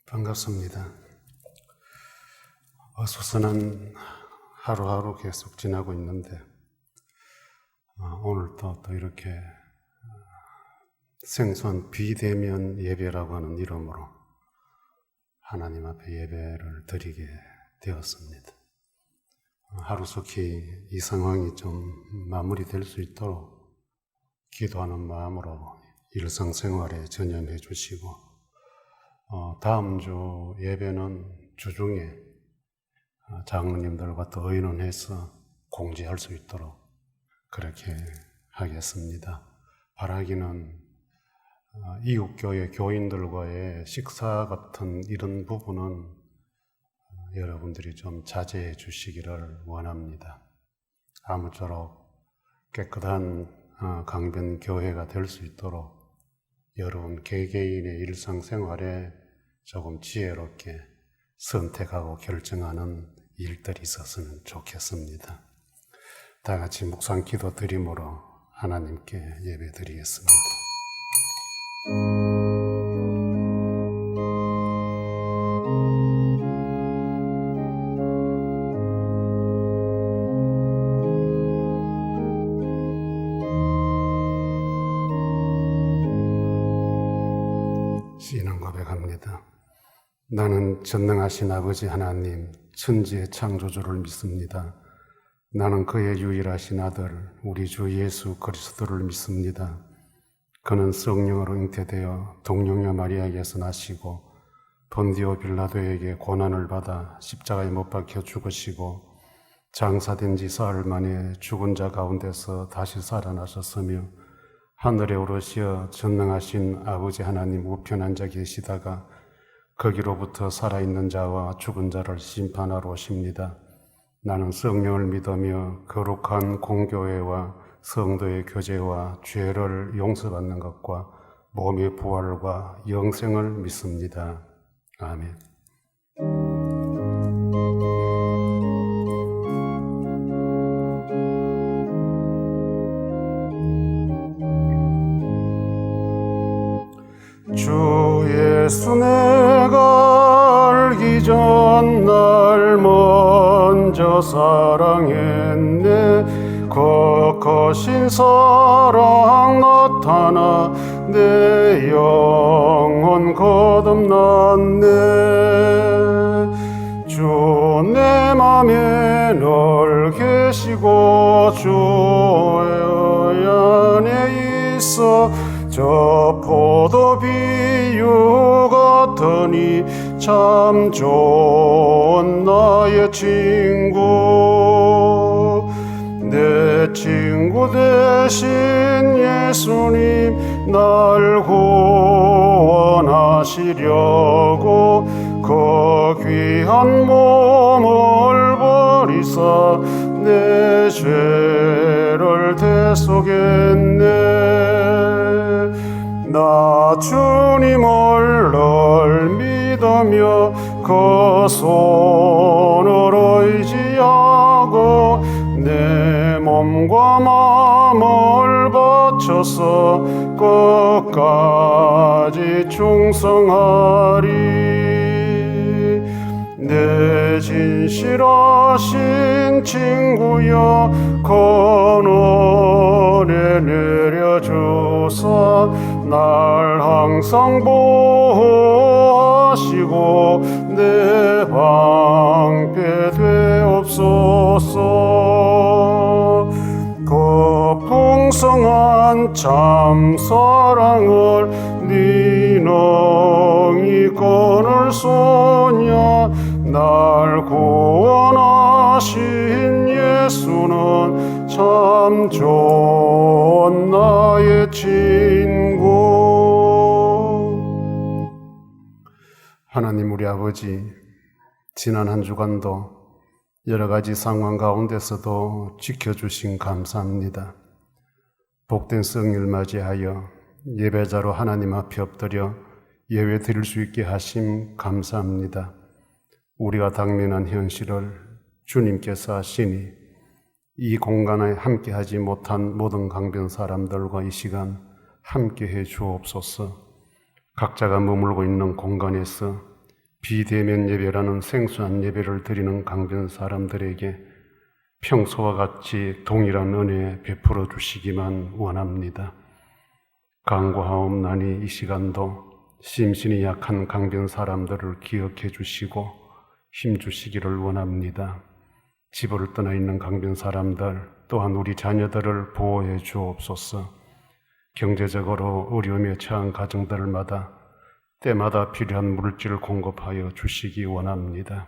반갑습니다. 어수선한 하루하루 계속 지나고 있는데 오늘 또 이렇게 생소한 비대면 예배라고 하는 이름으로 하나님 앞에 예배를 드리게 되었습니다. 하루속히 이 상황이 좀 마무리될 수 있도록 기도하는 마음으로 일상생활에 전념해 주시고 다음 주 예배는 주중에 장로님들과 또 의논해서 공지할 수 있도록 그렇게 하겠습니다. 바라기는 이웃교회 교인들과의 식사 같은 이런 부분은 여러분들이 좀 자제해 주시기를 원합니다. 아무쪼록 깨끗한 강변교회가 될 수 있도록 여러분 개개인의 일상생활에 조금 지혜롭게 선택하고 결정하는 일들이 있었으면 좋겠습니다. 다 같이 묵상 기도 드림으로 하나님께 예배 드리겠습니다. 신앙 고백합니다. 나는 전능하신 아버지 하나님, 천지의 창조주를 믿습니다. 나는 그의 유일하신 아들, 우리 주 예수 그리스도를 믿습니다. 그는 성령으로 잉태되어 동령녀 마리아에게서 나시고 본디오 빌라도에게 고난을 받아 십자가에 못 박혀 죽으시고 장사된 지 사흘 만에 죽은 자 가운데서 다시 살아나셨으며 하늘에 오르시어 전능하신 아버지 하나님 우편 앉아 계시다가 거기로부터 살아있는 자와 죽은 자를 심판하러 오십니다. 나는 성령을 믿으며 거룩한 공교회와 성도의 교제와 죄를 용서받는 것과 몸의 부활과 영생을 믿습니다. 아멘. 주 예수 내가 알기 전 날 먼저 사랑했네. 거거신 사랑 나타나 내 영혼 거듭났네. 주 내 맘에 늘 계시고 주의 안에 있어 저 포도 비유 같으니 참 좋은 나의 친구. 내 친구 되신 예수님 날 구원하시려고 그 귀한 몸을 버리사 내 죄를 대속했네. 나 주님을 늘 믿으며 그 손을 의지하고 내 몸과 마음을 바쳐서 끝까지 충성하리. 내 진실하신 친구여 그 은혜 내려주사 날 항상 보호하시고 내 방패 되옵소서. 그 풍성한 참 사랑을 네 능히 끊을 소냐. 날 구원하신 예수는 참 좋은 나의 친구. 하나님 우리 아버지, 지난 한 주간도 여러 가지 상황 가운데서도 지켜주신 감사합니다. 복된 성일 맞이하여 예배자로 하나님 앞에 엎드려 예배 드릴 수 있게 하심 감사합니다. 우리가 당면한 현실을 주님께서 하시니 이 공간에 함께하지 못한 모든 강변 사람들과 이 시간 함께해 주옵소서. 각자가 머물고 있는 공간에서 비대면 예배라는 생소한 예배를 드리는 강변 사람들에게 평소와 같이 동일한 은혜 베풀어 주시기만 원합니다. 간구하옵나니 이 시간도 심신이 약한 강변 사람들을 기억해 주시고 힘 주시기를 원합니다. 집을 떠나 있는 강변 사람들 또한 우리 자녀들을 보호해 주옵소서. 경제적으로 어려움에 처한 가정들마다 때마다 필요한 물질을 공급하여 주시기 원합니다.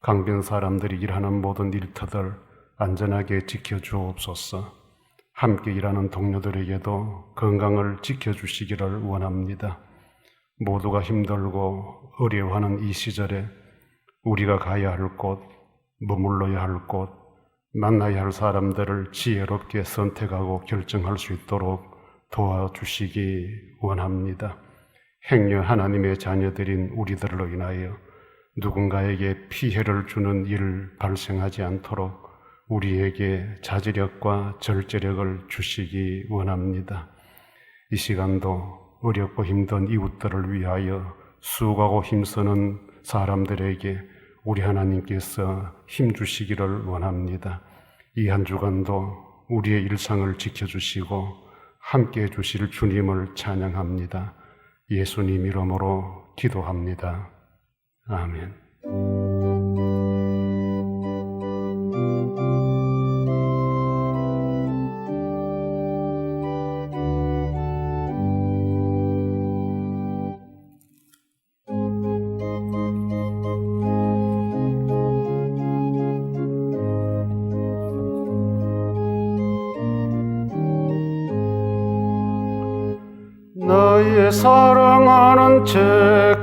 강변 사람들이 일하는 모든 일터들 안전하게 지켜주옵소서. 함께 일하는 동료들에게도 건강을 지켜주시기를 원합니다. 모두가 힘들고 어려워하는 이 시절에 우리가 가야 할 곳, 머물러야 할 곳, 만나야 할 사람들을 지혜롭게 선택하고 결정할 수 있도록 도와주시기 원합니다. 행여 하나님의 자녀들인 우리들로 인하여 누군가에게 피해를 주는 일 발생하지 않도록 우리에게 자제력과 절제력을 주시기 원합니다. 이 시간도 어렵고 힘든 이웃들을 위하여 수고하고 힘쓰는 사람들에게 우리 하나님께서 힘 주시기를 원합니다. 이 한 주간도 우리의 일상을 지켜주시고 함께 해주실 주님을 찬양합니다. 예수님 이름으로 기도합니다. 아멘. 나의 사랑하는 책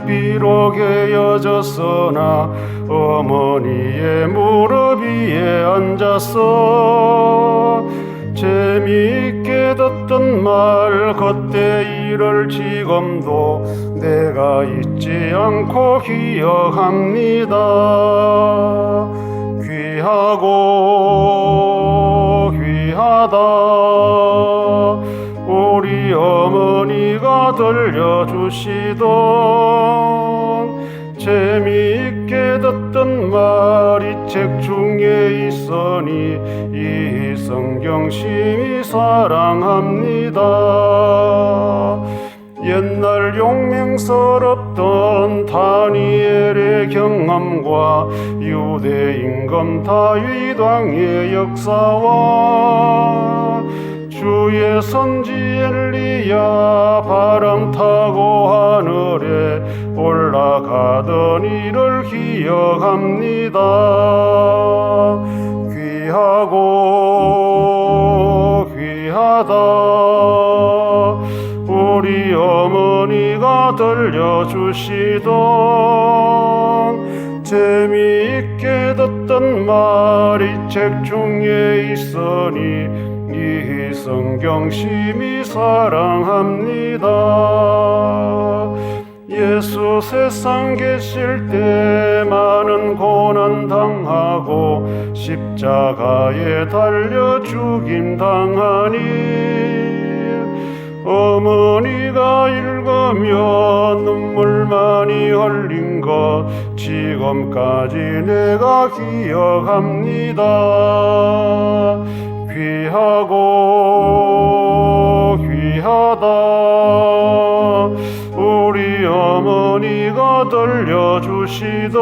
비록 헤어졌으나 어머니의 무릎 위에 앉았어. 재미있게 듣던 말 그때 일을 지금도 내가 잊지 않고 기억합니다. 귀하고 귀하다 우리 어머니가 들려주시던 재미있게 듣던 말이 책 중에 있으니 이 성경 심히 사랑합니다. 옛날 용맹스럽던 다니엘의 경험과 유대 임금 다윗 왕의 역사와 주의 선지 엘리야 바람 타고 하늘에 올라가던 일을 기억합니다. 귀하고 귀하다 우리 어머니가 들려주시던 재미있게 듣던 말이 책 중에 있으니 이 성경 심히 사랑합니다. 예수 세상 계실 때 많은 고난 당하고 십자가에 달려 죽임 당하니 어머니가 읽으며 눈물 많이 흘린 것 지금까지 내가 기억합니다. 귀하고 귀하다 우리 어머니가 들려주시던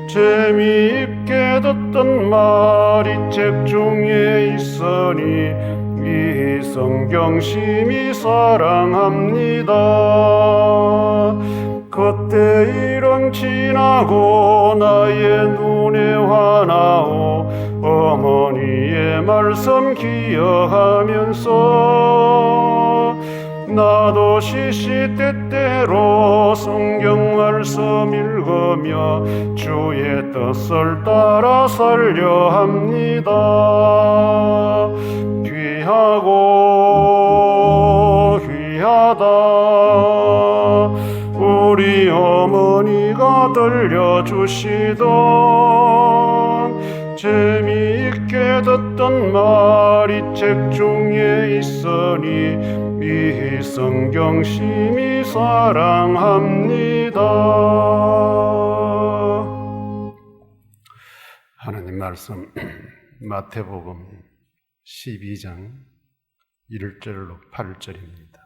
재미있게 듣던 말이 책 중에 있으니 이 성경 심히 사랑합니다. 그때 일은 지나고 나의 눈에 환하오 어머니의 말씀 기억하면서 나도 시시때때로 성경 말씀 읽으며 주의 뜻을 따라 살려 합니다. 귀하고 귀하다 우리 어머니가 들려주시던 재미있게 듣던 말이 책 중에 있으니 이 성경 심히 사랑합니다. 말씀 마태복음 12장 1절로 8절입니다.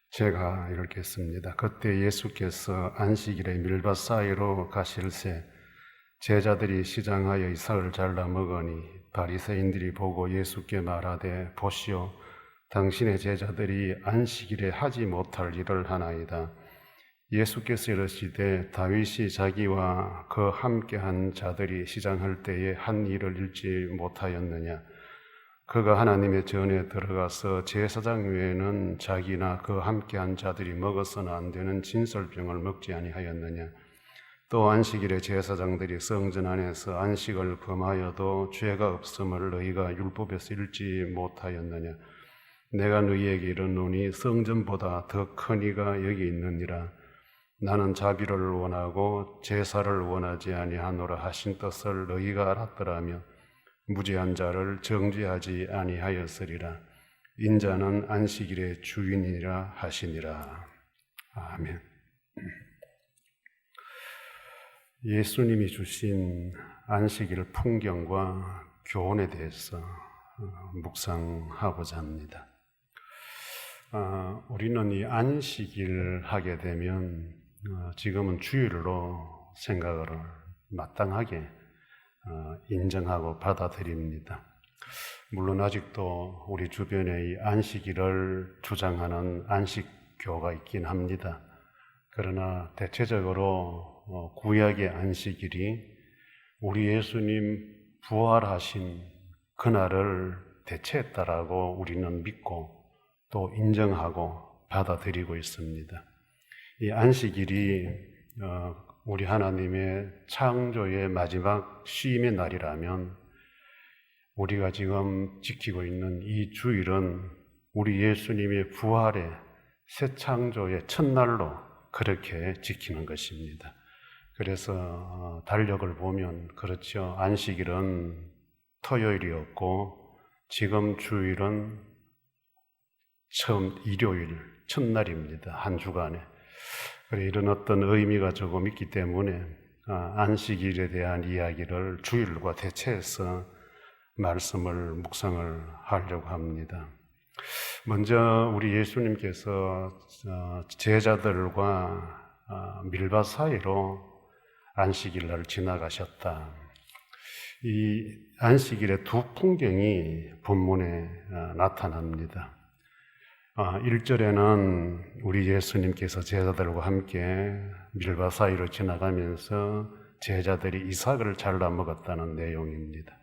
제가 읽겠습니다. 그때 예수께서 안식일에 밀밭 사이로 가실새 제자들이 시장하여 이삭을 잘라 먹으니 바리새인들이 보고 예수께 말하되 보시오, 당신의 제자들이 안식일에 하지 못할 일을 하나이다. 예수께서 이르시되 다윗이 자기와 그 함께한 자들이 시장할 때에 한 일을 잃지 못하였느냐? 그가 하나님의 전에 들어가서 제사장 외에는 자기나 그 함께한 자들이 먹어서는 안 되는 진설병을 먹지 아니하였느냐? 또 안식일에 제사장들이 성전 안에서 안식을 범하여도 죄가 없음을 너희가 율법에서 읽지 못하였느냐? 내가 너희에게 이르노니 성전보다 더 큰 이가 여기 있느니라. 나는 자비를 원하고 제사를 원하지 아니하노라 하신 뜻을 너희가 알았더라면 무죄한 자를 정죄하지 아니하였으리라. 인자는 안식일의 주인이라 하시니라. 아멘. 예수님이 주신 안식일 풍경과 교훈에 대해서 묵상하고자 합니다. 우리는 이 안식일 하게 되면 지금은 주일로 생각을 마땅하게 인정하고 받아들입니다. 물론 아직도 우리 주변에 이 안식일을 주장하는 안식교가 있긴 합니다. 그러나 대체적으로 구약의 안식일이 우리 예수님 부활하신 그날을 대체했다라고 우리는 믿고 또 인정하고 받아들이고 있습니다. 이 안식일이 우리 하나님의 창조의 마지막 쉼의 날이라면 우리가 지금 지키고 있는 이 주일은 우리 예수님의 부활의 새 창조의 첫날로 그렇게 지키는 것입니다. 그래서 달력을 보면 그렇죠. 안식일은 토요일이었고 지금 주일은 처음 일요일 첫날입니다. 한 주간에. 이런 어떤 의미가 조금 있기 때문에 안식일에 대한 이야기를 주일과 대체해서 말씀을 묵상을 하려고 합니다. 먼저 우리 예수님께서 제자들과 밀밭 사이로 안식일날 지나가셨다. 이 안식일의 두 풍경이 본문에 나타납니다. 1절에는 우리 예수님께서 제자들과 함께 밀밭 사이로 지나가면서 제자들이 이삭을 잘라 먹었다는 내용입니다.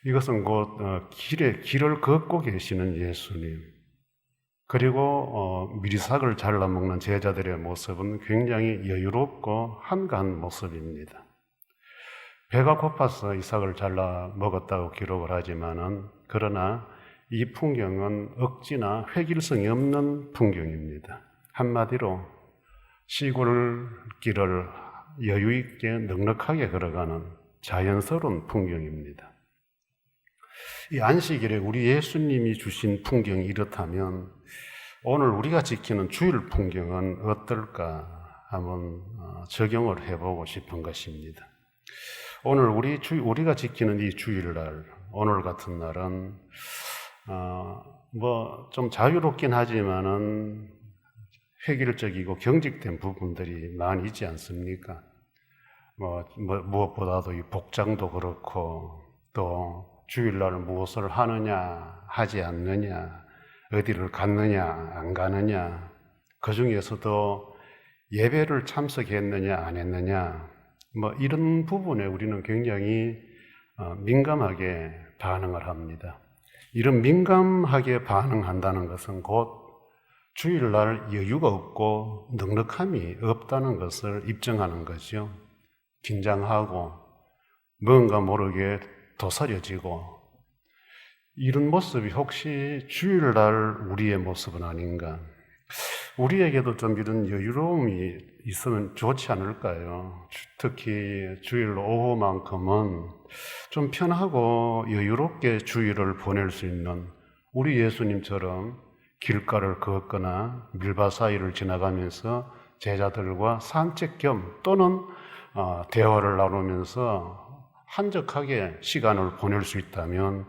이것은 곧 길을 걷고 계시는 예수님, 그리고 밀이삭을 잘라 먹는 제자들의 모습은 굉장히 여유롭고 한가한 모습입니다. 배가 고파서 이삭을 잘라 먹었다고 기록을 하지만은 그러나 이 풍경은 억지나 획일성이 없는 풍경입니다. 한마디로 시골길을 여유 있게 넉넉하게 걸어가는 자연스러운 풍경입니다. 이 안식일에 우리 예수님이 주신 풍경이 이렇다면 오늘 우리가 지키는 주일 풍경은 어떨까 한번 적용을 해보고 싶은 것입니다. 오늘 우리가 지키는 이 주일날, 오늘 같은 날은 좀 자유롭긴 하지만은 획일적이고 경직된 부분들이 많이 있지 않습니까? 무엇보다도 이 복장도 그렇고 또 주일날 무엇을 하느냐 하지 않느냐, 어디를 갔느냐 안 가느냐, 그 중에서도 예배를 참석했느냐 안 했느냐, 이런 부분에 우리는 굉장히 민감하게 반응을 합니다. 이런 민감하게 반응한다는 것은 곧 주일날 여유가 없고 넉넉함이 없다는 것을 입증하는 거죠. 긴장하고 뭔가 모르게 도사려지고, 이런 모습이 혹시 주일날 우리의 모습은 아닌가? 우리에게도 좀 이런 여유로움이 있으면 좋지 않을까요? 특히 주일 오후만큼은 좀 편하고 여유롭게 주일을 보낼 수 있는, 우리 예수님처럼 길가를 걷거나 밀밭 사이를 지나가면서 제자들과 산책 겸 또는 대화를 나누면서 한적하게 시간을 보낼 수 있다면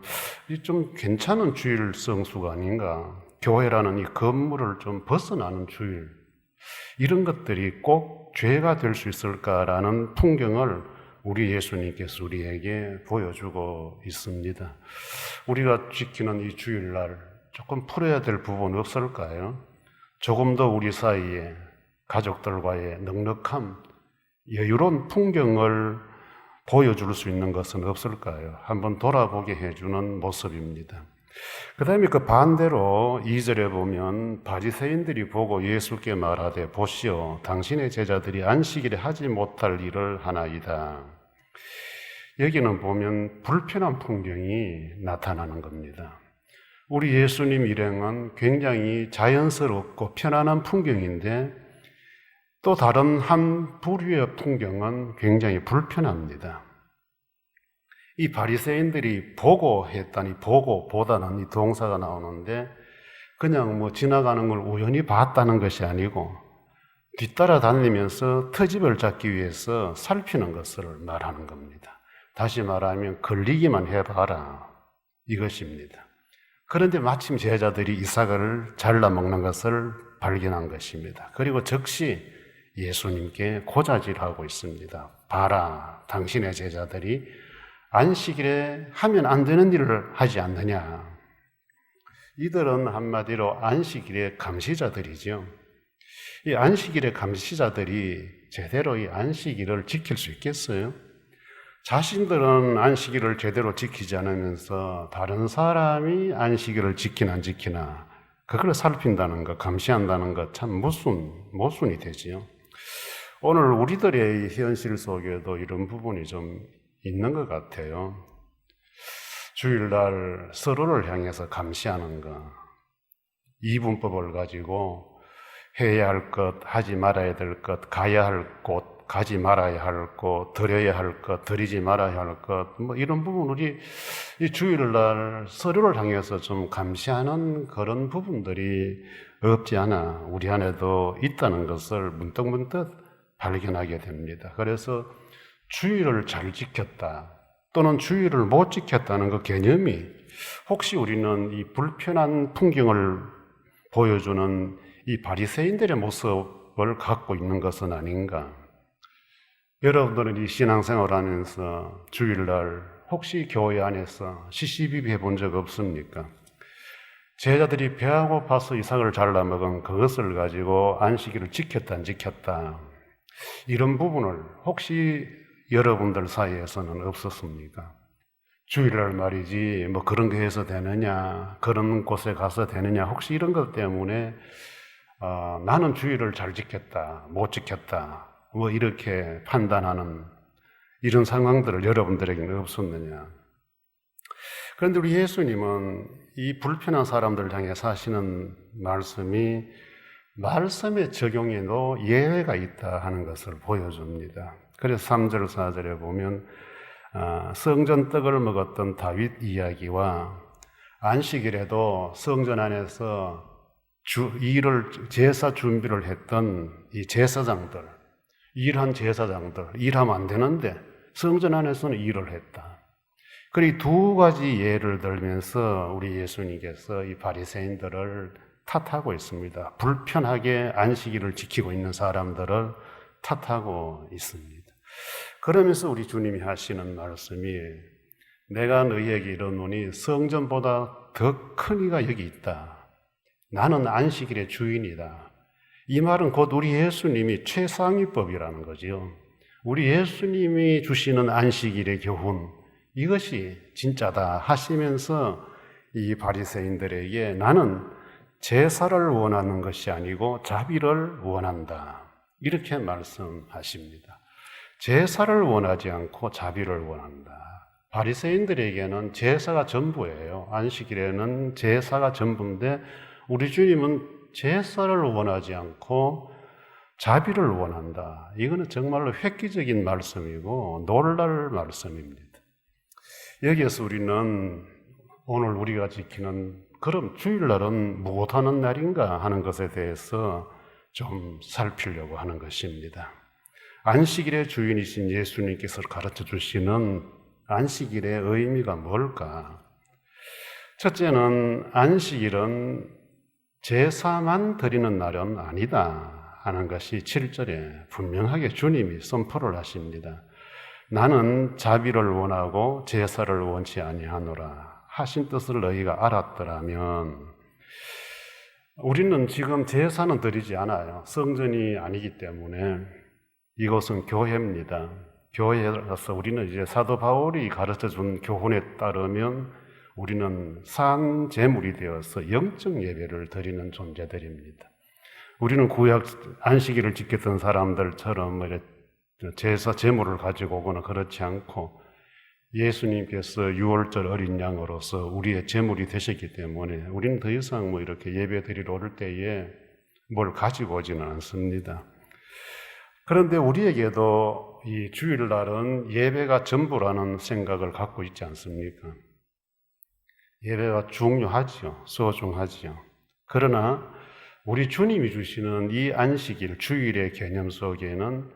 좀 괜찮은 주일 성수가 아닌가. 교회라는 이 건물을 좀 벗어나는 주일, 이런 것들이 꼭 죄가 될 수 있을까라는 풍경을 우리 예수님께서 우리에게 보여주고 있습니다. 우리가 지키는 이 주일날 조금 풀어야 될 부분 없을까요? 조금 더 우리 사이에 가족들과의 넉넉함, 여유로운 풍경을 보여줄 수 있는 것은 없을까요? 한번 돌아보게 해주는 모습입니다. 그 다음에 그 반대로 2절에 보면 바리새인들이 보고 예수께 말하되 보시오 당신의 제자들이 안식일에 하지 못할 일을 하나이다. 여기는 보면 불편한 풍경이 나타나는 겁니다. 우리 예수님 일행은 굉장히 자연스럽고 편안한 풍경인데 또 다른 한 부류의 풍경은 굉장히 불편합니다. 이 바리새인들이 보고 했다니, 보고 보다는 이 동사가 나오는데 그냥 지나가는 걸 우연히 봤다는 것이 아니고 뒤따라 다니면서 트집을 잡기 위해서 살피는 것을 말하는 겁니다. 다시 말하면 걸리기만 해봐라, 이것입니다. 그런데 마침 제자들이 이 사과를 잘라 먹는 것을 발견한 것입니다. 그리고 즉시 예수님께 고자질하고 있습니다. 봐라, 당신의 제자들이 안식일에 하면 안 되는 일을 하지 않느냐. 이들은 한마디로 안식일의 감시자들이죠. 이 안식일의 감시자들이 제대로 이 안식일을 지킬 수 있겠어요? 자신들은 안식일을 제대로 지키지 않으면서 다른 사람이 안식일을 지키나 안 지키나 그걸 살핀다는 것, 감시한다는 것 참 모순이 되지요. 오늘 우리들의 현실 속에도 이런 부분이 좀 있는 것 같아요. 주일날 서로를 향해서 감시하는 것, 이분법을 가지고 해야 할 것, 하지 말아야 될 것, 가야 할 곳, 가지 말아야 할 곳, 드려야 할 것, 드리지 말아야 할 것, 이런 부분 우리 이 주일날 서로를 향해서 좀 감시하는 그런 부분들이 없지 않아 우리 안에도 있다는 것을 문득문득 발견하게 됩니다. 그래서 주일을 잘 지켰다 또는 주일을 못 지켰다는 그 개념이 혹시 우리는 이 불편한 풍경을 보여주는 이 바리새인들의 모습을 갖고 있는 것은 아닌가? 여러분들은 이 신앙생활을 하면서 주일날 혹시 교회 안에서 시시비비 해본 적 없습니까? 제자들이 배가 고파서 이삭을 잘라 먹은 그것을 가지고 안식일을 지켰다 안 지켰다, 이런 부분을 혹시 여러분들 사이에서는 없었습니까? 주일날 말이지 그런 거 해서 되느냐, 그런 곳에 가서 되느냐, 혹시 이런 것 때문에 나는 주일을 잘 지켰다 못 지켰다 이렇게 판단하는 이런 상황들을 여러분들에게는 없었느냐? 그런데 우리 예수님은 이 불편한 사람들 향해 사시는 말씀이 말씀의 적용에도 예외가 있다 하는 것을 보여줍니다. 그래서 3절, 4절에 보면 성전 떡을 먹었던 다윗 이야기와 안식일에도 성전 안에서 제사 준비를 했던 이 제사장들, 일한 제사장들, 일하면 안 되는데 성전 안에서는 일을 했다. 그리고 두 가지 예를 들면서 우리 예수님께서 이 바리새인들을 탓하고 있습니다. 불편하게 안식일을 지키고 있는 사람들을 탓하고 있습니다. 그러면서 우리 주님이 하시는 말씀이 내가 너희에게 이르노니 성전보다 더 큰 이가 여기 있다. 나는 안식일의 주인이다. 이 말은 곧 우리 예수님이 최상위법이라는 거지요. 우리 예수님이 주시는 안식일의 교훈, 이것이 진짜다 하시면서 이 바리새인들에게 나는 제사를 원하는 것이 아니고 자비를 원한다, 이렇게 말씀하십니다. 제사를 원하지 않고 자비를 원한다. 바리새인들에게는 제사가 전부예요. 안식일에는 제사가 전부인데 우리 주님은 제사를 원하지 않고 자비를 원한다. 이거는 정말로 획기적인 말씀이고 놀랄 말씀입니다. 여기에서 우리는 오늘 우리가 지키는 그럼 주일날은 무엇하는 날인가 하는 것에 대해서 좀 살피려고 하는 것입니다. 안식일의 주인이신 예수님께서 가르쳐 주시는 안식일의 의미가 뭘까? 첫째는 안식일은 제사만 드리는 날은 아니다 하는 것이 7절에 분명하게 주님이 선포를 하십니다. 나는 자비를 원하고 제사를 원치 아니하노라 하신 뜻을 너희가 알았더라면, 우리는 지금 제사는 드리지 않아요. 성전이 아니기 때문에. 이것은 교회입니다. 교회라서 우리는 이제 사도 바울이 가르쳐 준 교훈에 따르면 우리는 산 제물이 되어서 영적 예배를 드리는 존재들입니다. 우리는 구약 안식일을 지켰던 사람들처럼 제사 제물을 가지고 오거나 그렇지 않고, 예수님께서 유월절 어린 양으로서 우리의 제물이 되셨기 때문에 우리는 더 이상 이렇게 예배 드리러 올 때에 뭘 가지고 오지는 않습니다. 그런데 우리에게도 이 주일날은 예배가 전부라는 생각을 갖고 있지 않습니까? 예배가 중요하지요. 소중하지요. 그러나 우리 주님이 주시는 이 안식일, 주일의 개념 속에는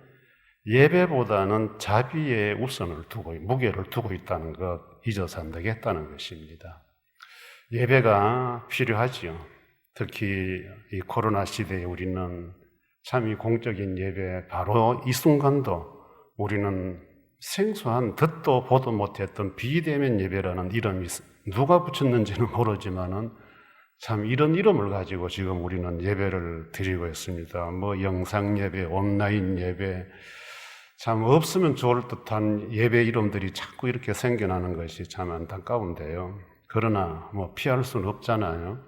예배보다는 자비의 우선을 두고, 무게를 두고 있다는 것 잊어서 안 되겠다는 것입니다. 예배가 필요하지요. 특히 이 코로나 시대에 우리는 참 이 공적인 예배, 바로 이 순간도 우리는 생소한 듣도 보도 못했던 비대면 예배라는 이름이 누가 붙였는지는 모르지만은 참 이런 이름을 가지고 지금 우리는 예배를 드리고 있습니다. 영상 예배, 온라인 예배, 참 없으면 좋을 듯한 예배 이름들이 자꾸 이렇게 생겨나는 것이 참 안타까운데요. 그러나 피할 수는 없잖아요.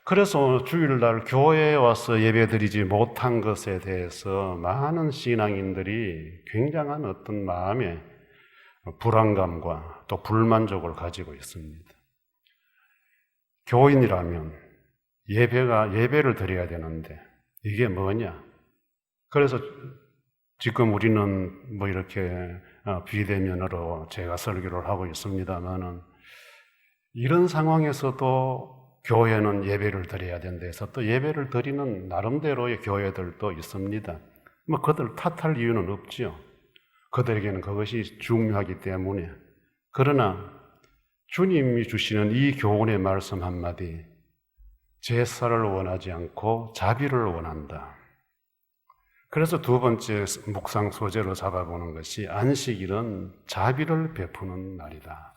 그래서 주일날 교회에 와서 예배드리지 못한 것에 대해서 많은 신앙인들이 굉장한 어떤 마음의 불안감과 또 불만족을 가지고 있습니다. 교인이라면 예배를 드려야 되는데 이게 뭐냐? 그래서 지금 우리는 이렇게 비대면으로 제가 설교를 하고 있습니다만은, 이런 상황에서도 교회는 예배를 드려야 된다 해서 또 예배를 드리는 나름대로의 교회들도 있습니다. 그들 탓할 이유는 없지요. 그들에게는 그것이 중요하기 때문에. 그러나 주님이 주시는 이 교훈의 말씀 한마디, 제사를 원하지 않고 자비를 원한다. 그래서 두 번째 묵상 소재로 잡아보는 것이 안식일은 자비를 베푸는 날이다.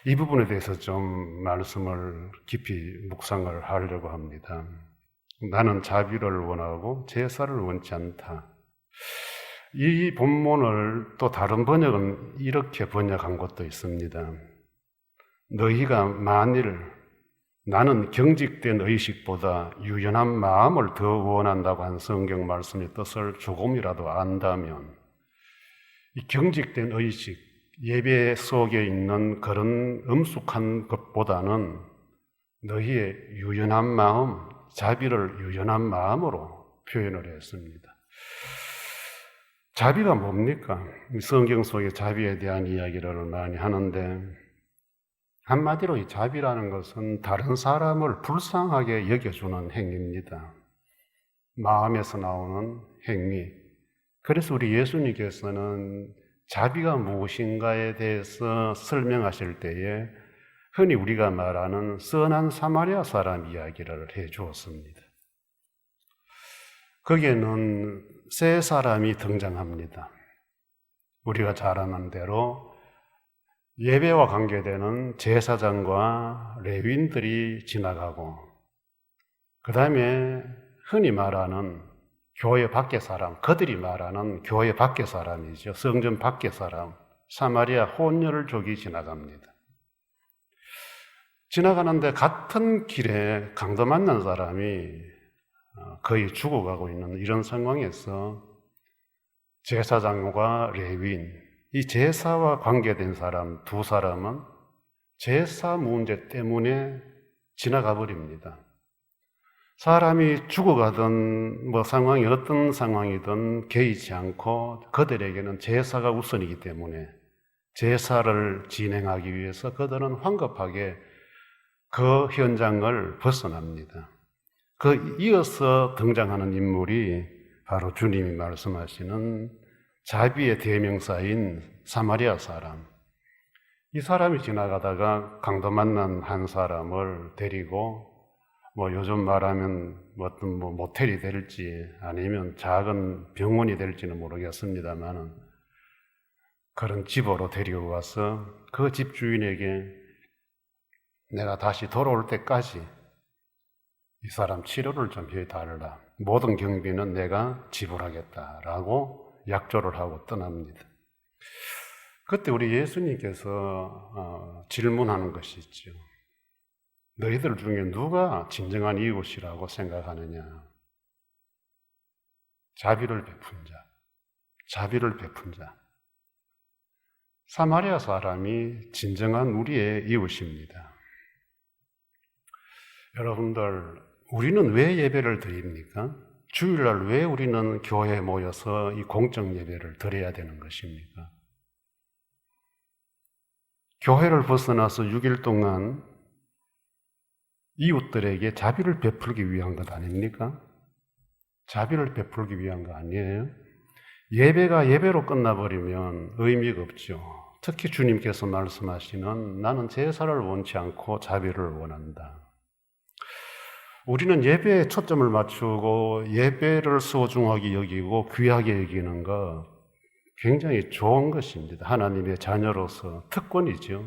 이 부분에 대해서 좀 말씀을 깊이 묵상을 하려고 합니다. 나는 자비를 원하고 제사를 원치 않다. 이 본문을 또 다른 번역은 이렇게 번역한 것도 있습니다. 너희가 만일 나는 경직된 의식보다 유연한 마음을 더 원한다고 한 성경 말씀의 뜻을 조금이라도 안다면, 이 경직된 의식, 예배 속에 있는 그런 엄숙한 것보다는 너희의 유연한 마음, 자비를 유연한 마음으로 표현을 했습니다. 자비가 뭡니까? 성경 속에 자비에 대한 이야기를 많이 하는데, 한마디로 이 자비라는 것은 다른 사람을 불쌍하게 여겨주는 행위입니다. 마음에서 나오는 행위. 그래서 우리 예수님께서는 자비가 무엇인가에 대해서 설명하실 때에 흔히 우리가 말하는 선한 사마리아 사람 이야기를 해 주었습니다. 거기에는 세 사람이 등장합니다. 우리가 잘 아는 대로 예배와 관계되는 제사장과 레위인들이 지나가고, 그 다음에 흔히 말하는 교회 밖의 사람, 그들이 말하는 교회 밖의 사람이죠. 성전 밖의 사람, 사마리아 혼혈족이 지나갑니다. 지나가는데 같은 길에 강도 만난 사람이 거의 죽어가고 있는 이런 상황에서 제사장과 레위인, 이 제사와 관계된 사람 두 사람은 제사 문제 때문에 지나가 버립니다. 사람이 죽어가든 상황이 어떤 상황이든 개의치 않고 그들에게는 제사가 우선이기 때문에 제사를 진행하기 위해서 그들은 황급하게 그 현장을 벗어납니다. 그 이어서 등장하는 인물이 바로 주님이 말씀하시는 자비의 대명사인 사마리아 사람. 이 사람이 지나가다가 강도 만난 한 사람을 데리고 요즘 말하면 어떤 모텔이 될지 아니면 작은 병원이 될지는 모르겠습니다만 그런 집으로 데리고 가서 그 집 주인에게 내가 다시 돌아올 때까지 이 사람 치료를 좀 해달라. 모든 경비는 내가 지불하겠다라고 약조를 하고 떠납니다. 그때 우리 예수님께서 질문하는 것이 있죠. 너희들 중에 누가 진정한 이웃이라고 생각하느냐? 자비를 베푼 자, 자비를 베푼 자. 사마리아 사람이 진정한 우리의 이웃입니다. 여러분들, 우리는 왜 예배를 드립니까? 주일날 왜 우리는 교회에 모여서 이 공적 예배를 드려야 되는 것입니까? 교회를 벗어나서 6일 동안 이웃들에게 자비를 베풀기 위한 것 아닙니까? 자비를 베풀기 위한 거 아니에요? 예배가 예배로 끝나버리면 의미가 없죠. 특히 주님께서 말씀하시는 나는 제사를 원치 않고 자비를 원한다. 우리는 예배에 초점을 맞추고 예배를 소중하게 여기고 귀하게 여기는 거 굉장히 좋은 것입니다. 하나님의 자녀로서 특권이죠.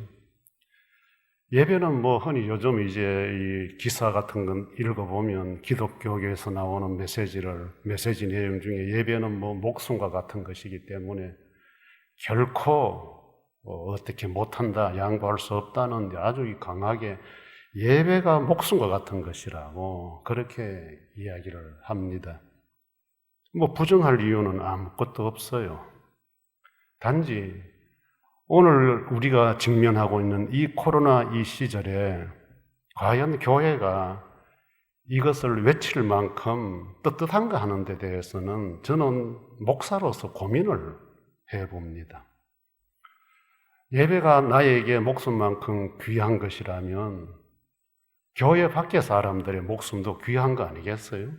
예배는 흔히 요즘 이제 이 기사 같은 건 읽어보면 기독교계에서 나오는 메시지 내용 중에 예배는 목숨과 같은 것이기 때문에 결코 어떻게 못한다, 양보할 수 없다는 아주 강하게 예배가 목숨과 같은 것이라고 그렇게 이야기를 합니다. 부정할 이유는 아무것도 없어요. 단지 오늘 우리가 직면하고 있는 이 코로나 이 시절에 과연 교회가 이것을 외칠 만큼 떳떳한가 하는 데 대해서는 저는 목사로서 고민을 해봅니다. 예배가 나에게 목숨만큼 귀한 것이라면 교회 밖의 사람들의 목숨도 귀한 거 아니겠어요?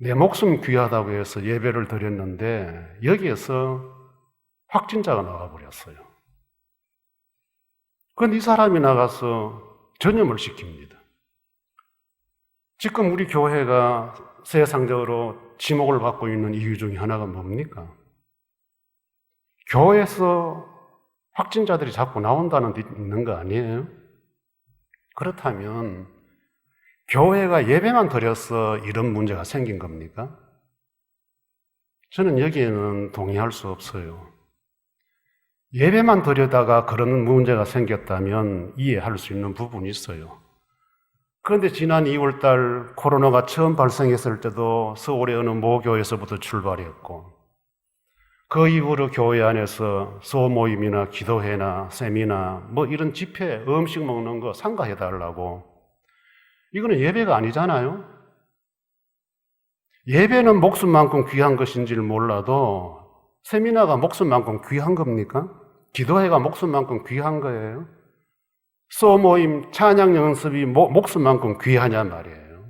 내 목숨 귀하다고 해서 예배를 드렸는데 여기에서 확진자가 나와버렸어요. 그런데 이 사람이 나가서 전염을 시킵니다. 지금 우리 교회가 세상적으로 지목을 받고 있는 이유 중에 하나가 뭡니까? 교회에서 확진자들이 자꾸 나온다는 데 있는 거 아니에요? 그렇다면 교회가 예배만 드려서 이런 문제가 생긴 겁니까? 저는 여기에는 동의할 수 없어요. 예배만 드려다가 그런 문제가 생겼다면 이해할 수 있는 부분이 있어요. 그런데 지난 2월달 코로나가 처음 발생했을 때도 서울의 어느 모교에서부터 출발했고 그 이후로 교회 안에서 소모임이나 기도회나 세미나 이런 집회, 음식 먹는 거 삼가해달라고. 이거는 예배가 아니잖아요. 예배는 목숨만큼 귀한 것인지를 몰라도 세미나가 목숨만큼 귀한 겁니까? 기도회가 목숨만큼 귀한 거예요? 소모임, 찬양 연습이 목숨만큼 귀하냐 말이에요.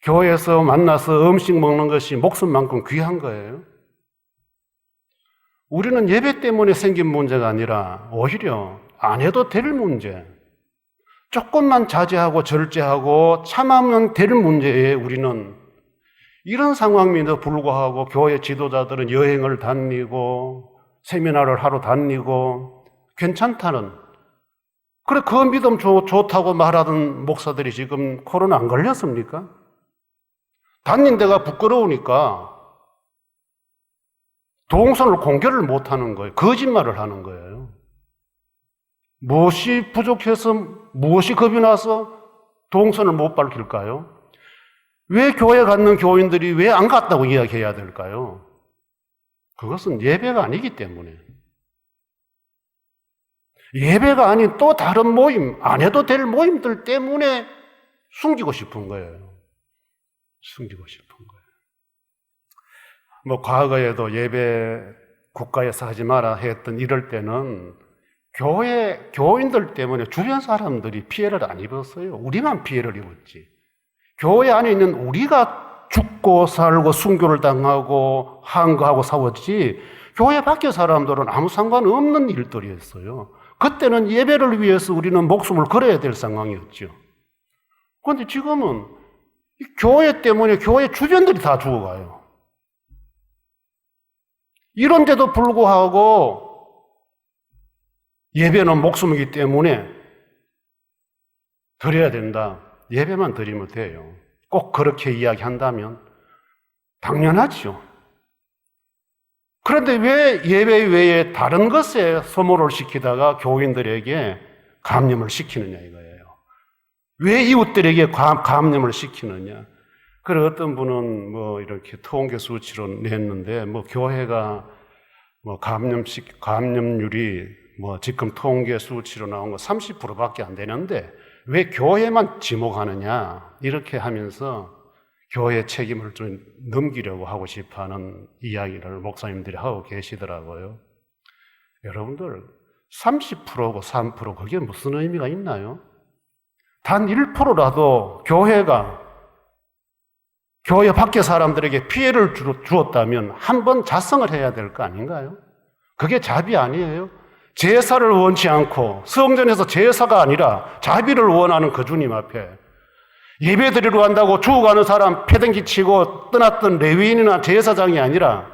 교회에서 만나서 음식 먹는 것이 목숨만큼 귀한 거예요. 우리는 예배 때문에 생긴 문제가 아니라 오히려 안 해도 될 문제, 조금만 자제하고 절제하고 참으면 될 문제에 우리는 이런 상황임에도 불구하고 교회 지도자들은 여행을 다니고 세미나를 하러 다니고 괜찮다는, 그래 그 믿음 좋다고 말하던 목사들이 지금 코로나 안 걸렸습니까? 다닌 데가 부끄러우니까 동선을 공개를 못하는 거예요. 거짓말을 하는 거예요. 무엇이 부족해서, 무엇이 겁이 나서 동선을 못 밝힐까요? 왜 교회 갔는 교인들이 왜 안 갔다고 이야기해야 될까요? 그것은 예배가 아니기 때문에. 예배가 아닌 또 다른 모임, 안 해도 될 모임들 때문에 숨기고 싶은 거예요. 숨기고 싶은 거예요. 과거에도 예배 국가에서 하지 마라 했던 이럴 때는 교인들 때문에 주변 사람들이 피해를 안 입었어요. 우리만 피해를 입었지. 교회 안에 있는 우리가 죽고 살고 순교를 당하고 한거하고 싸웠지 교회 밖의 사람들은 아무 상관없는 일들이었어요. 그때는 예배를 위해서 우리는 목숨을 걸어야 될 상황이었죠. 그런데 지금은 교회 때문에 교회 주변들이 다 죽어가요. 이런데도 불구하고 예배는 목숨이기 때문에 드려야 된다. 예배만 드리면 돼요. 꼭 그렇게 이야기한다면 당연하죠. 그런데 왜 예배 외에 다른 것에 소모를 시키다가 교인들에게 감염을 시키느냐 이거예요. 왜 이웃들에게 감염을 시키느냐. 그래 어떤 분은 뭐 이렇게 통계 수치로 냈는데 뭐 교회가 뭐 감염률이 뭐 지금 통계 수치로 나온 거 30%밖에 안 되는데 왜 교회만 지목하느냐 이렇게 하면서 교회 책임을 좀 넘기려고 하고 싶어하는 이야기를 목사님들이 하고 계시더라고요. 여러분들 30%고 3% 그게 무슨 의미가 있나요? 단 1%라도 교회가 교회 밖의 사람들에게 피해를 주었다면 한번 자성을 해야 될 거 아닌가요? 그게 자비 아니에요? 제사를 원치 않고 성전에서 제사가 아니라 자비를 원하는 그 주님 앞에 예배드리러 간다고 죽어가는 사람 패댕기 치고 떠났던 레위인이나 제사장이 아니라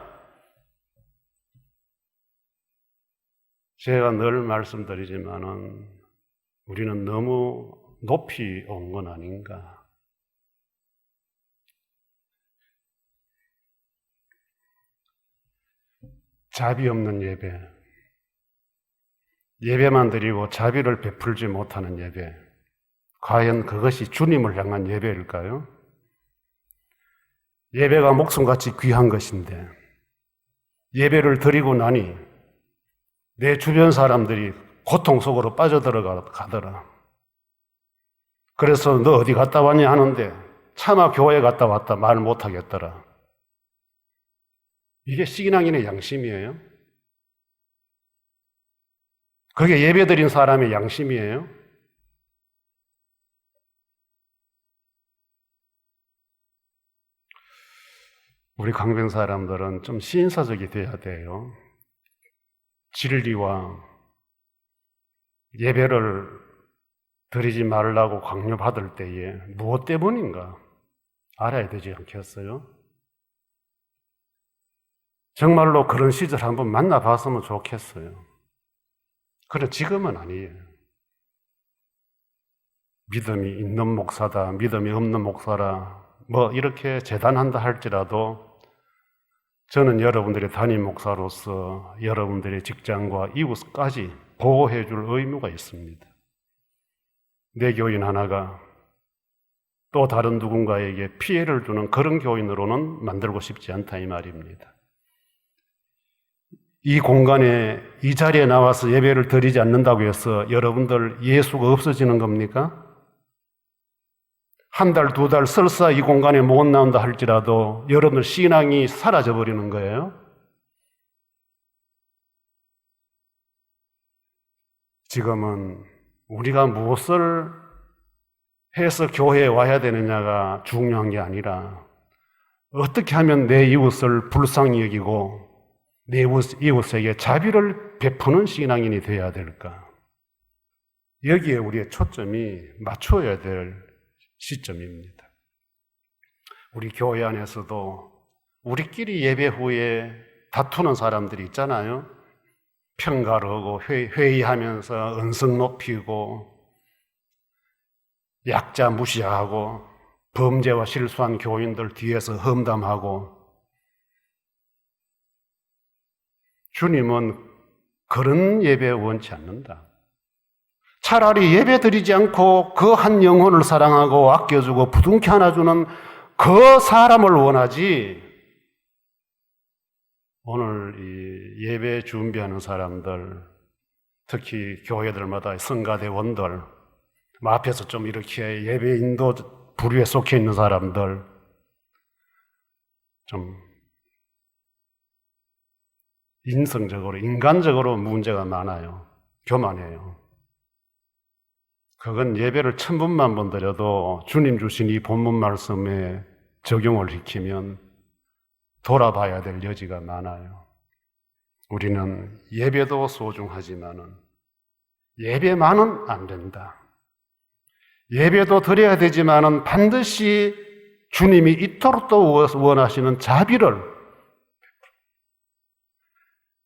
제가 늘 말씀드리지만은 우리는 너무 높이 온 건 아닌가. 자비 없는 예배, 예배만 드리고 자비를 베풀지 못하는 예배, 과연 그것이 주님을 향한 예배일까요? 예배가 목숨같이 귀한 것인데 예배를 드리고 나니 내 주변 사람들이 고통 속으로 빠져들어가더라. 그래서 너 어디 갔다 왔냐 하는데 차마 교회 갔다 왔다 말 못하겠더라. 이게 신앙인의 양심이에요? 그게 예배드린 사람의 양심이에요? 우리 강변 사람들은 좀 신사적이 돼야 돼요. 진리와 예배를 드리지 말라고 강요받을 때에 무엇 때문인가 알아야 되지 않겠어요? 정말로 그런 시절 한번 만나봤으면 좋겠어요. 그런데 지금은 아니에요. 믿음이 있는 목사다, 믿음이 없는 목사라, 뭐 이렇게 재단한다 할지라도 저는 여러분들의 담임 목사로서 여러분들의 직장과 이웃까지 보호해 줄 의무가 있습니다. 내 교인 하나가 또 다른 누군가에게 피해를 주는 그런 교인으로는 만들고 싶지 않다 이 말입니다. 이 공간에 이 자리에 나와서 예배를 드리지 않는다고 해서 여러분들 예수가 없어지는 겁니까? 한 달, 두 달 설사 이 공간에 못 나온다 할지라도 여러분들 신앙이 사라져 버리는 거예요. 지금은 우리가 무엇을 해서 교회에 와야 되느냐가 중요한 게 아니라 어떻게 하면 내 이웃을 불쌍히 여기고 내 이웃에게 자비를 베푸는 신앙인이 되어야 될까? 여기에 우리의 초점이 맞춰야 될 시점입니다. 우리 교회 안에서도 우리끼리 예배 후에 다투는 사람들이 있잖아요. 평가를 하고 회의하면서 언성 높이고 약자 무시하고 범죄와 실수한 교인들 뒤에서 험담하고 주님은 그런 예배 원치 않는다. 차라리 예배 드리지 않고 그 한 영혼을 사랑하고 아껴주고 부둥켜 안아주는 그 사람을 원하지. 오늘 이 예배 준비하는 사람들, 특히 교회들마다 성가대원들, 앞에서 좀 이렇게 예배 인도 부류에 속해 있는 사람들, 좀 인성적으로, 인간적으로 문제가 많아요. 교만해요. 그건 예배를 1000번만 번 드려도 주님 주신 이 본문 말씀에 적용을 시키면 돌아봐야 될 여지가 많아요. 우리는 예배도 소중하지만은 예배만은 안 된다. 예배도 드려야 되지만은 반드시 주님이 이토록 또 원하시는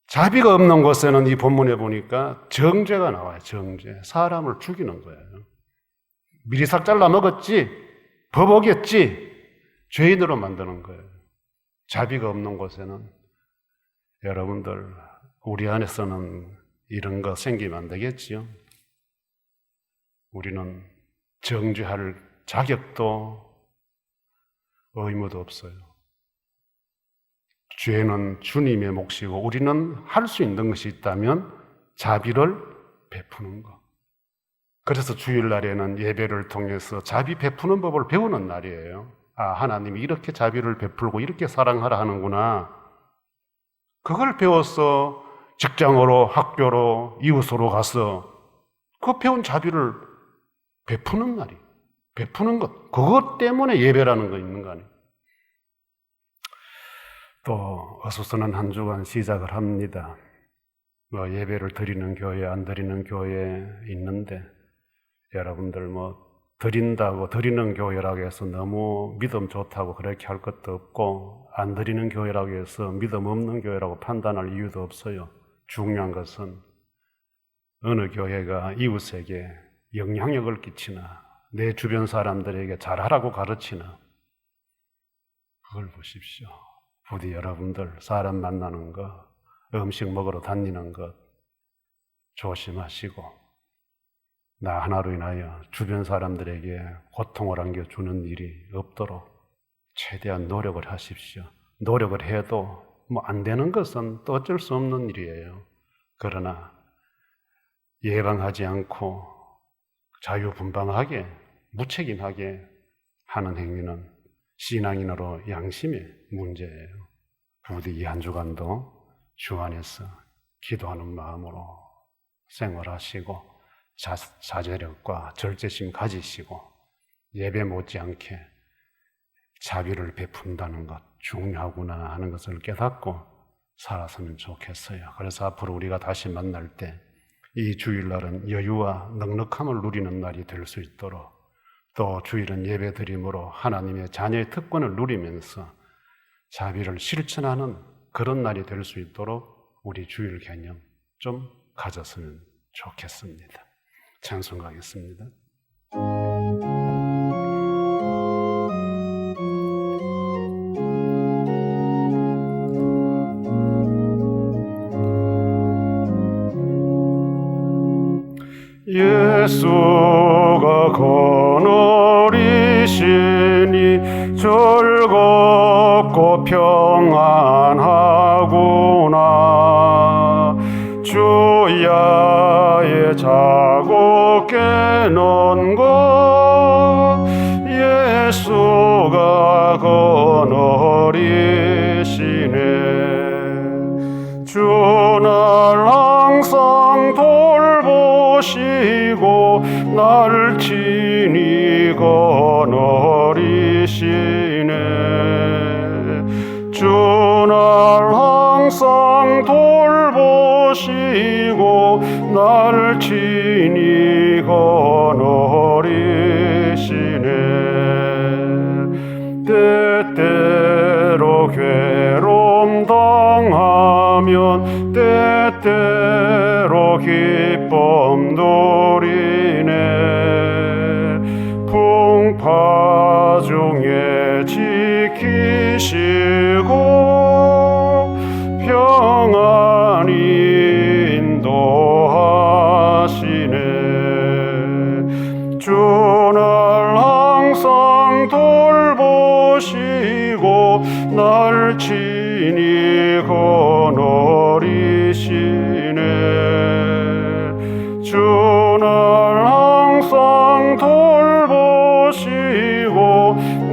자비가 없는 곳에는 이 본문에 보니까 정죄가 나와요. 정죄. 사람을 죽이는 거예요. 미리 싹 잘라 먹었지, 버벅였지, 죄인으로 만드는 거예요. 자비가 없는 곳에는 여러분들 우리 안에서는 이런 거 생기면 안 되겠지요. 우리는 정죄할 자격도 의무도 없어요. 죄는 주님의 몫이고 우리는 할 수 있는 것이 있다면 자비를 베푸는 것. 그래서 주일날에는 예배를 통해서 자비 베푸는 법을 배우는 날이에요. 아, 하나님이 이렇게 자비를 베풀고 이렇게 사랑하라 하는구나. 그걸 배워서 직장으로, 학교로, 이웃으로 가서 그 배운 자비를 베푸는 날이, 베푸는 것. 그것 때문에 예배라는 거 있는 거 아니에요. 또 어수선한 한 주간 시작을 합니다. 예배를 드리는 교회, 안 드리는 교회 있는데 여러분들 드린다고 드리는 교회라고 해서 너무 믿음 좋다고 그렇게 할 것도 없고 안 드리는 교회라고 해서 믿음 없는 교회라고 판단할 이유도 없어요. 중요한 것은 어느 교회가 이웃에게 영향력을 끼치나 내 주변 사람들에게 잘하라고 가르치나 그걸 보십시오. 부디 여러분들 사람 만나는 것, 음식 먹으러 다니는 것 조심하시고 나 하나로 인하여 주변 사람들에게 고통을 안겨주는 일이 없도록 최대한 노력을 하십시오. 노력을 해도 안 되는 것은 또 어쩔 수 없는 일이에요. 그러나 예방하지 않고 자유분방하게 무책임하게 하는 행위는 신앙인으로 양심의 문제예요. 부디 이 한 주간도 주 안에서 기도하는 마음으로 생활하시고 자제력과 절제심 가지시고 예배 못지않게 자비를 베푼다는 것 중요하구나 하는 것을 깨닫고 살았으면 좋겠어요. 그래서 앞으로 우리가 다시 만날 때 이 주일날은 여유와 넉넉함을 누리는 날이 될 수 있도록 또 주일은 예배드림으로 하나님의 자녀의 특권을 누리면서 자비를 실천하는 그런 날이 될 수 있도록 우리 주일 개념 좀 가졌으면 좋겠습니다. 찬송 가겠습니다. 예수가 거느리시니 즐겁고 평안하구나. 주야의 자고 깨는 것 예수가 거느리시네. 주날 항상 돌보시고 날 친히 거느리시네. 주날 항상 돌보시고 날 친히 거느리시네. 때때로 괴로움 당하면 때때로 기쁨 누리네. 풍파 중에 지키시고 평안히 인도하시네. 주날 항상 돌보시고 날 친히 거느리시네. 주날 항상 돌보시고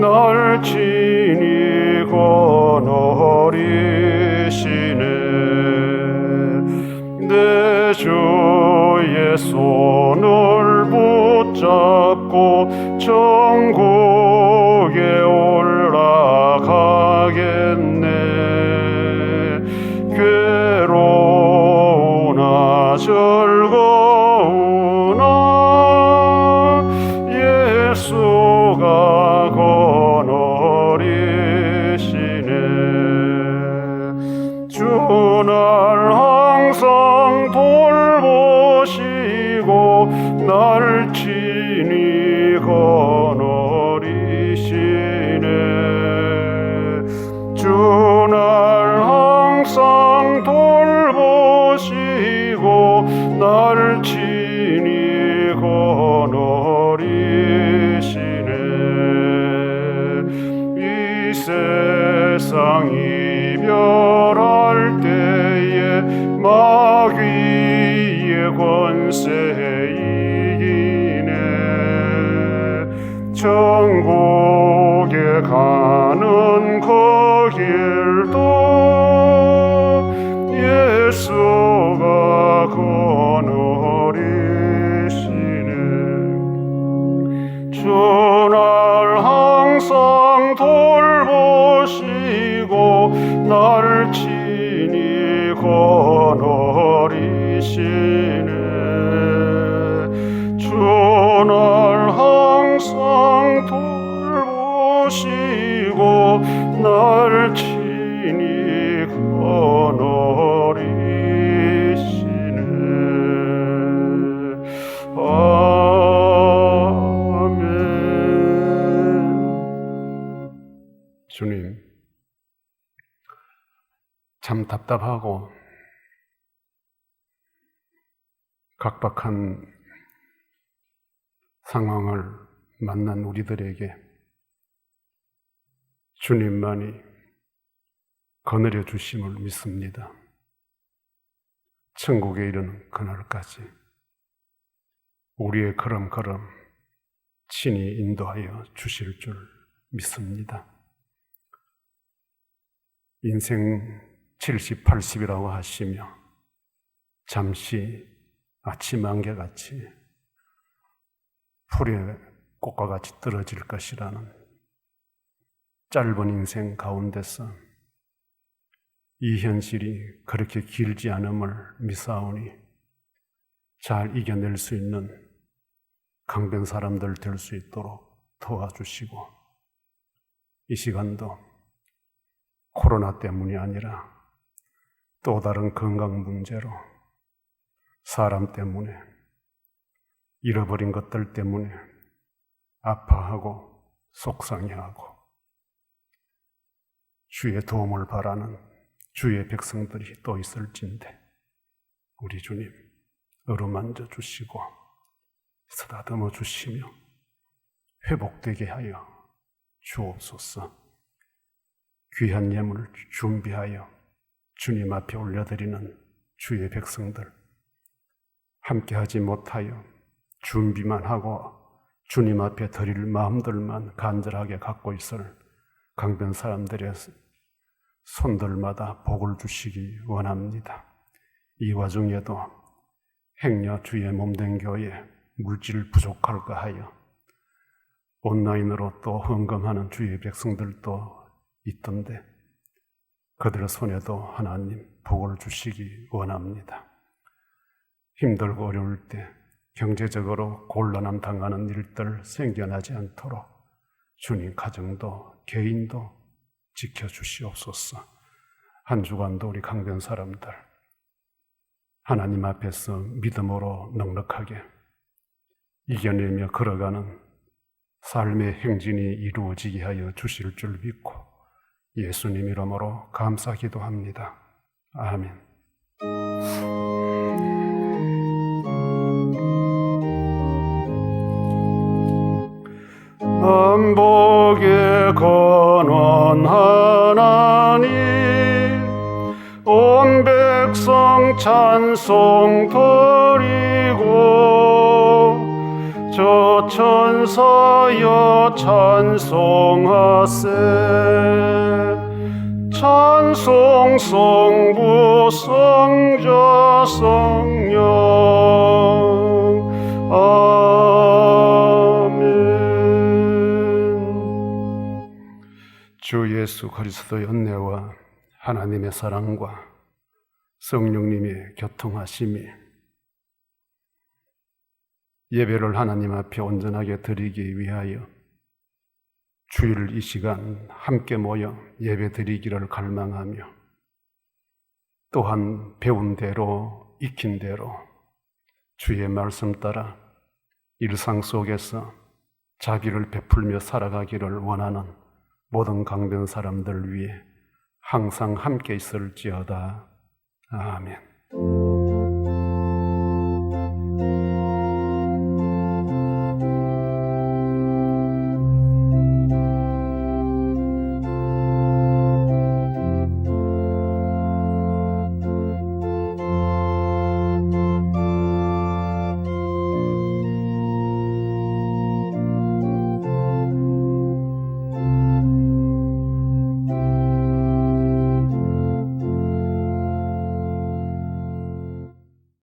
날 친히 거느리시네. 내 주의 손을 붙잡고 천국에 올라 세상 이별할 때에 마귀의 권세 이기네. 천국에 가는 그 길도 예수가 거느리시네. 주날 항상 돌보시고 날 친히 거느리시네. 주날 항상 돌보시고 날 친히 거느리시네. 아멘. 주님, 참 답답하고 각박한 상황을 만난 우리들에게 주님만이 거느려 주심을 믿습니다. 천국에 이르는 그날까지 우리의 걸음걸음 친히 인도하여 주실 줄 믿습니다. 인생 70, 80이라고 하시며 잠시 아침 안개같이 풀의 꽃과 같이 떨어질 것이라는 짧은 인생 가운데서 이 현실이 그렇게 길지 않음을 믿사오니 잘 이겨낼 수 있는 강변 사람들 될 수 있도록 도와주시고, 이 시간도 코로나 때문이 아니라 또 다른 건강 문제로, 사람 때문에, 잃어버린 것들 때문에 아파하고 속상해하고 주의 도움을 바라는 주의 백성들이 또 있을진데 우리 주님 어루만져 주시고 쓰다듬어 주시며 회복되게 하여 주옵소서. 귀한 예물을 준비하여 주님 앞에 올려드리는 주의 백성들, 함께하지 못하여 준비만 하고 주님 앞에 드릴 마음들만 간절하게 갖고 있을 강변 사람들의 손들마다 복을 주시기 원합니다. 이 와중에도 행여 주의 몸된 교회 물질 부족할까 하여 온라인으로 또 헌금하는 주의 백성들도 있던데 그들 손에도 하나님 복을 주시기 원합니다. 힘들고 어려울 때 경제적으로 곤란함 당하는 일들 생겨나지 않도록 주님 가정도 개인도 지켜주시옵소서. 한 주간도 우리 강변 사람들 하나님 앞에서 믿음으로 넉넉하게 이겨내며 걸어가는 삶의 행진이 이루어지게 하여 주실 줄 믿고 예수님 이름으로 감사 기도합니다. 아멘. 만복의 권원 하나님, 온 백성 찬송 드리고 저 천사여 찬송하세. 찬송 성부 성자 성령 아멘. 주 예수 그리스도의 은혜와 하나님의 사랑과 성령님의 교통하심이 예배를 하나님 앞에 온전하게 드리기 위하여 주일 이 시간 함께 모여 예배 드리기를 갈망하며 또한 배운 대로 익힌 대로 주의 말씀 따라 일상 속에서 자비를 베풀며 살아가기를 원하는 모든 강변 사람들 위해 항상 함께 있을지어다. 아멘.